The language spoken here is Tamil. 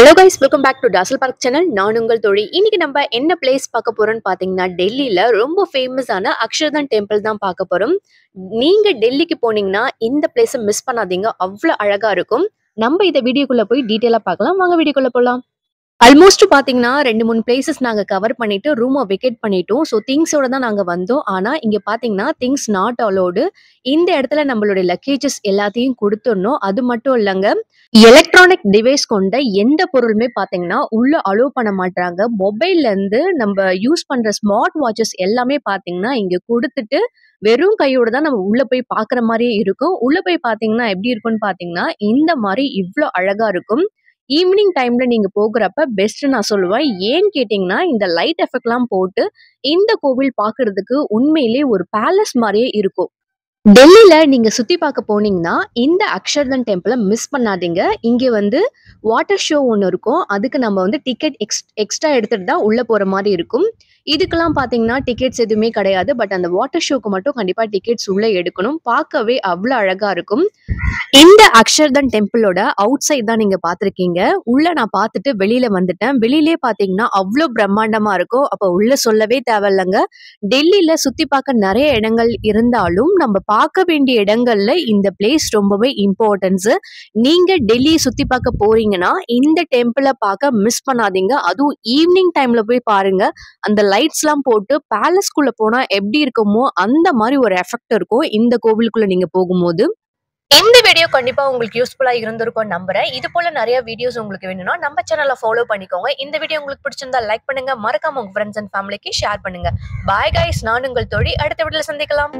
Hello guys, welcome back to டாசல் பார்க் சேனல். நான் உங்கள் தோழி. இன்னைக்கு நம்ம என்ன பிளேஸ் பார்க்க போறோம்னு பார்த்தீங்கன்னா, டெல்லியில ரொம்ப ஃபேமஸான அக்ஷர்தன் டெம்பிள் தான் பார்க்க போறோம். நீங்க டெல்லிக்கு போனீங்கன்னா இந்த பிளேஸை மிஸ் பண்ணாதீங்க. அவ்வளோ அழகா இருக்கும். நம்ம இத வீடியோக்குள்ள போய் டீட்டெயிலா பார்க்கலாம். வாங்க வீடியோக்குள்ள போலாம். ஆல்மோஸ்ட் பார்த்தீங்கன்னா 2, 3 பிளேஸஸ் நாங்க கவர் பண்ணிட்டு ரூம வெக்கேட் பண்ணிட்டோம். ஸோ திங்ஸோட தான் நாங்க வந்தோம். ஆனா இங்க பார்த்தீங்கன்னா திங்ஸ் நாட் அலோவ்டு. இந்த இடத்துல நம்மளுடைய லக்கேஜஸ் எல்லாத்தையும் குடுத்துறணும். அது மட்டும் இல்லங்க, எலக்ட்ரானிக் டிவைஸ் கொண்ட எந்த பொருளுமே பார்த்தீங்கன்னா உள்ள அலோவ் பண்ண மாட்றாங்க. மொபைல்ல இருந்து நம்ம யூஸ் பண்ற ஸ்மார்ட் வாட்சஸ் எல்லாமே பார்த்தீங்கன்னா இங்க குடுத்துட்டு வெறும் கையோட தான் நம்ம உள்ள போய் பார்க்குற மாரியே இருக்கும். உள்ள போய் பார்த்தீங்கன்னா எப்படி இருக்கும்னு பார்த்தீங்கன்னா, இந்த மாரி இவ்ளோ அழகா இருக்கும். ஈவினிங் டைம்ல நீங்க போகுறப்ப பெஸ்ட்ன்னு நான் சொல்லுவேன். ஏன்னு கேட்டீங்கன்னா, இந்த லைட் எஃபெக்ட்லாம் போட்டு இந்த கோவில் பார்க்கறதுக்கு உண்மையிலேயே ஒரு பேலஸ் மாரியே இருக்கும். டெல்லியில நீங்க சுத்தி பார்க்க போனீங்கன்னா, இந்த அக்ஷர்தன் டெம்பிள மிஸ் பண்ணாதீங்க. இங்க வந்து வாட்டர் ஷோ ஒண்ணு இருக்கும். அதுக்கு நம்ம வந்து டிக்கெட் எக்ஸ்ட்ரா எடுத்துட்டு தான் உள்ள போற மாரி இருக்கும். இதுக்கெல்லாம் பார்த்தீங்கன்னா, டிக்கெட்ஸ் எதுவுமே கிடையாது. பட் அந்த வாட்டர் ஷோக்கு மட்டும் கண்டிப்பா டிக்கெட்ஸ் உள்ள எடுக்கணும். பார்க்கவே அவ்ளோ அழகா இருக்கும். இந்த அக்ஷர்தன் டெம்பிளோட அவுட் சைட் தான் நீங்க பார்த்திருக்கீங்க. உள்ள நான் பார்த்துட்டு வெளியில வந்துட்டேன். வெளியிலயே பார்த்தீங்கன்னா, அவ்ளோ பிரம்மாண்டமா இருக்கும். அப்ப உள்ள சொல்லவே தேவையில்லங்க. டெல்லியில சுத்தி பார்க்க நெறைய இடங்கள் இருந்தாலும், நம்ம பார்க்க வேண்டிய இடங்கள்ல இந்த பிளேஸ் ரொம்பவே இம்பார்ட்டன்ஸ். நீங்க டெல்லி சுத்தி பார்க்க போறீங்கன்னா, இந்த டெம்பிள பார்க்க மிஸ் பண்ணாதீங்க. அதுவும் ஈவினிங் டைம்ல போய் பாருங்க. அந்த லைட்ஸ்லாம் போட்டு பேலஸ்க்குள்ள போனா எப்படி இருக்குமோ, அந்த மாரி ஒரு எஃபெக்ட் இருக்கும் இந்த கோவிலுக்குள்ள நீங்க போகும்போது. இந்த வீடியோ கண்டிப்பா உங்களுக்கு யூஸ்ஃபுல்லா இருந்திருக்கும்னு நம்புறேன். இது போல நிறைய வீடியோஸ் உங்களுக்கு வேணும்னா நம்ம சேனலை ஃபாலோ பண்ணிக்கோங்க. இந்த வீடியோ உங்களுக்கு பிடிச்சிருந்தா லைக் பண்ணுங்க. மறக்காம உங்க ஃப்ரெண்ட்ஸ் அண்ட் ஃபேமிலிக்கு ஷேர் பண்ணுங்க. பாய் கைஸ், நான் உங்கள் தோழி. அடுத்த வீடியோல சந்திக்கலாம்.